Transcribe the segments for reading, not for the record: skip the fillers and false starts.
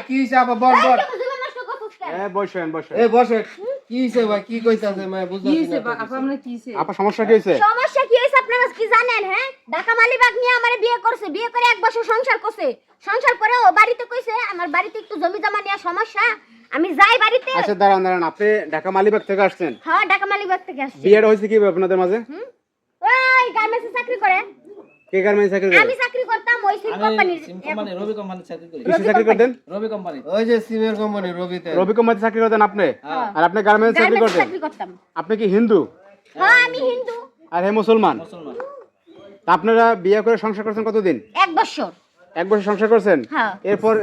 কি হইছে আপা বল বল জীবন নষ্ট করছিস কেন? বসেন বসেন। বসে কি হইছে ভাই কি কইতাছে মা বুঝতাছি কি হইছে না আপা আমরা কি হইছে? আপা সমস্যা কি হয়েছে? সমস্যা কি হইছে আপনারা কি জানেন? হ্যাঁ, ঢাকা মালিবাগ নিয়ে আমারে বিয়ে করছে, বিয়ে করে 1 বছর সংসার করছে, সংসার করে ও বাড়িতে কইছে আমার বাড়িতে একটু জমি জমা নিয়ে সমস্যা, আমি যাই বাড়িতে। আচ্ছা দাঁড়ান দাঁড়ান, আপনি ঢাকা মালিবাগ থেকে আসছেন? হ্যাঁ, ঢাকা মালিবাগ থেকে আসছি। বিয়েটা হয়েছে কিভাবে আপনাদের মাঝে? ওই গার্মেন্টসে চাকরি করে, কে গার্মেন্টস চাকরি করে? আমি চাকরি করতাম ওই সিম কোম্পানির। সিম কোম্পানি রবি কোম্পানি চাকরি করি। কিসে চাকরি করতেন? রবি কোম্পানি। ওই যে সিমের কোম্পানি রবিতে রবি কোম্পানিতে চাকরি করতেন আপনি? হ্যাঁ। আর আপনি গার্মেন্টস চাকরি গার্মেন্টসে করতেন? চাকরি করতাম। আপনি কি হিন্দু? হ্যাঁ, আমি হিন্দু। আর হে মুসলমান? মুসলমান। তা আপনারা বিয়ে করে সংসার করছেন কতদিন? 1 বছর। 1 বছর সংসার করছেন? হ্যাঁ। এরপর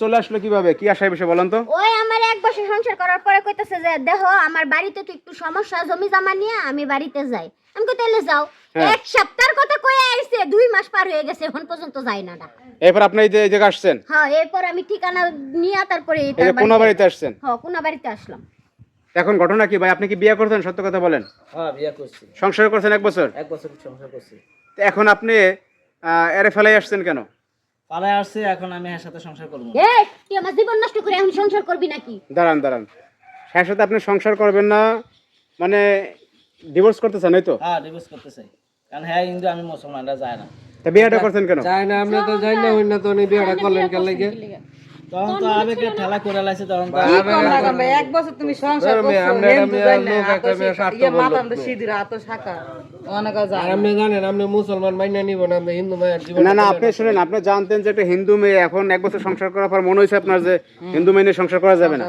চলে আসলো কিভাবে? কি আশায় বিষয় বলেন তো? ওই আমার 1 বছর সংসার করার পরে কইতাছে যে দেখো আমার বাড়িতে তো একটু সমস্যা, জমি জমা নিয়ে আমি বাড়িতে যাই। আমি কই তাইলে যাও। হ্যাঁ। 1 সপ্তাহের কথা কই আইছে, 2 মাস পার হয়ে গেছে এখন পর্যন্ত যাই না ঢাকা। এরপর আপনি এই যে এই জায়গায় আসছেন? হ্যাঁ, এরপর আমি ঠিকানা নিয়ে তারপরে এই যে কোন বাড়িতে আসছেন? হ্যাঁ, কোন বাড়িতে আসলাম। এখন ঘটনা কি ভাই? আপনি কি বিয়ে করছেন? সত্য কথা বলেন। হ্যাঁ, বিয়ে করছি। সংসার করছেন 1 বছর? 1 বছর সংসার করছি। তো এখন আপনি এরে ফেলাই আসছেন কেন? পালায় আসছে, এখন আমি এর সাথে সংসার করব। এই তুই আমার জীবন নষ্ট করে এখন সংসার করবি নাকি? দাঁড়ান দাঁড়ান, হ্যাঁ সাথে আপনি সংসার করবেন না মানে ডিভোর্স করতে চান এই তো? হ্যাঁ, ডিভোর্স করতে চাই। কারণ হ্যাঁ হিন্দু, আমি মুসলমানরা যায় না। তা বিয়েটা করছেন কেন? যায় না আমরা তো যাই না হই না তো উনি বিয়েটা করলেন কেন লাগে তখন তো আবেগে ঠেলা করে লাইছে, তখন তো কি কম লাগাম ভাই, 1 বছর তুমি সংসার করছো, আমরা হিন্দু মেয়ে জানি না, লোক একটা মেয়ে স্বার্থ বললো। মাথামটা সিঁদুর হাত শাখা অনেক আর যায়। আপনি জানেন আপনি মুসলমান মাইনা নিব না আপনি হিন্দু মায়ের জীবন না না, আপনি শুনেন, আপনি জানতেন যে একটা হিন্দু মেয়ে, এখন 1 বছর সংসার করার পর মনে হয়েছে আপনার যে হিন্দু মেয়ে নিয়ে সংসার করা যাবে না?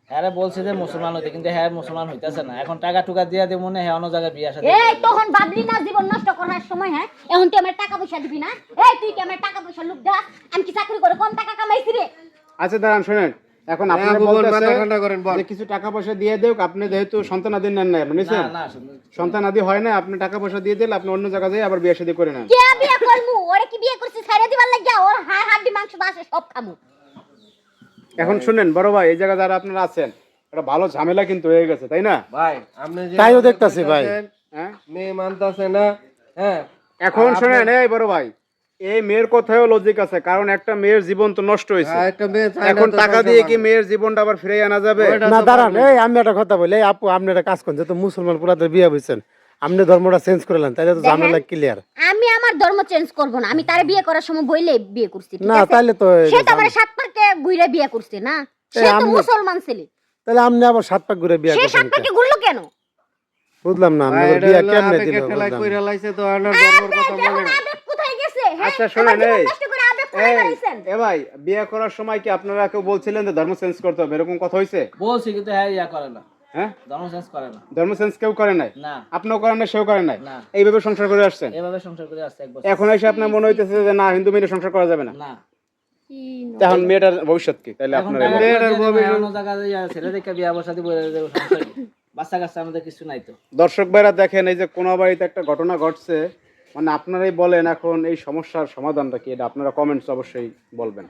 হ্যাঁ বলছে যে মুসলমান হইতে, কিন্তু হ্যাঁ মুসলমান হইতাছে না। এখন টাকা টুকা দিয়া দিয়ে মনে হয় অন্য জায়গায় বিয়ে আসা। এই তখন ভাবলি না জীবন নষ্ট করার সময়? হ্যাঁ, এখন তুই আমার টাকা পয়সা দিবি না? এই তুই কি আমার টাকা পয়সা লুট দাস? আমি কি চাকরি করে কম টাকা কামাইছি রে? আচ্ছা দাঁড়ান শুনেন, এখন হ্যাঁ, আপনারা আবু বল, মাথা বলতেছেন ঠান্ডা করেন, বল। যে কিছু টাকা পয়সা দিয়ে দেও, আপনি যেহেতু সন্তানাদি নেন না, আপনি নিছেন? না না, সন্তানাদি হয় না, আপনি টাকা পয়সা দিয়ে দিলে আপনি অন্য জায়গায় যাই আবার বিয়ে শাদী করে নেন। কে বিয়ে করমু? ওরে কি বিয়ে করছিস ছাইরা দিবার লাগিয়া? ওর হাড় হাড্ডি মাংস আছে সব খামু। এখন শুনেন বড় ভাই, এই জায়গায় যারা আপনারা আছেন, একটা ভালো ঝামেলা কিন্তু হয়ে গেছে, তাই না? ভাই আপনি যে তাইও দেখতাছি ভাই। হ্যাঁ, মেয়ে মানতাছে না। হ্যাঁ, এখন শুনেন এই বড় ভাই, এই মেয়ের কথায়ও লজিক আছে, কারণ একটা মেয়ের জীবন তো নষ্ট হয়েছে। আর একটা মেয়ে চায় না এখন তো টাকা সংসার দিয়ে কি ভাঙে। মেয়ের জীবনটা আবার ফিরিয়ে আনা যাবে? ওইটা না তো দাঁড়ান, পারবে। এই আমি একটা কথা বলি, এই আপু আপনি একটা কাজ করেন, যেহেতু মুসলমান পুরাতে বিয়ে হয়েছেন, আপনি ধর্মটা চেঞ্জ করলেন, তাইলে তো ঝামেলা ক্লিয়ার। আমি আমার ধর্ম চেঞ্জ করব না। আমি তারে বিয়ে করার সময় বইলে বিয়ে করছি, ঠিক না আছে? তাইলে তো সে তো আমার 7 পাকে ঘুরে বিয়ে করছে না? সে তো আমি- মুসলমান ছেলে। তাহলে আপনি আবার 7 পাক ঘুরে বিয়ে সে করছেন 7 কেন? পাকে ঘুরলো কেন? বুঝলাম না ভাই, আপনাদের এটা বিয়ে হলো কেমনে আবেগে দিল ঠেলায় বুঝলাম কইরা না। লাইছে তো আনার ধর্মের কথা আবেগ, এখন বলেন। আবেগ কোথায় গেছে? হ্যাঁ, আচ্ছা আমার শুনেন জীবন এই নষ্ট করে আবেগ কোথায় বাড়াইছেন? এ ভাই, বিয়ে করার সময় কি আপনারা কেউ বলছিলেন যে ধর্ম চেঞ্জ করতে হবে, এরকম কথা হয়েছে? বলছি কিন্তু হ্যাঁ ইয়া করে না, হ্যাঁ, ধর্ম চেঞ্জ করে না। ধর্ম চেঞ্জ কেউ করে নাই? না, আপনিও করেন নাই, সেও করেন নাই, না। এইভাবে সংসার করে আসছেন। এভাবে সংসার করে আসছে 1 বছর। এখন এসে আপনার মনে হইতেছে যে না, হিন্দু মেয়ে নিয়ে সংসার করা যাবে না। না, এখন মেয়েটার ভবিষ্যৎ কি তাহলে এখন আপনার? টাকা মেয়েটার টুকা দিয়ে ভবিষ্যৎ- অন্য জায়গায় যাইয়া ছেলে দেখে বিয়া বসা দিব, সমস্যা কি? বাচ্চা কাচ্চা আমাদের কিছু নাই তো। দর্শক ভাইরা দেখেন, এই যে কোন বাড়িতে একটা ঘটনা ঘটছে, মানে আপনারাই বলেন এখন এই সমস্যার সমাধানটা কি, এটা আপনারা কমেন্টস অবশ্যই বলবেন।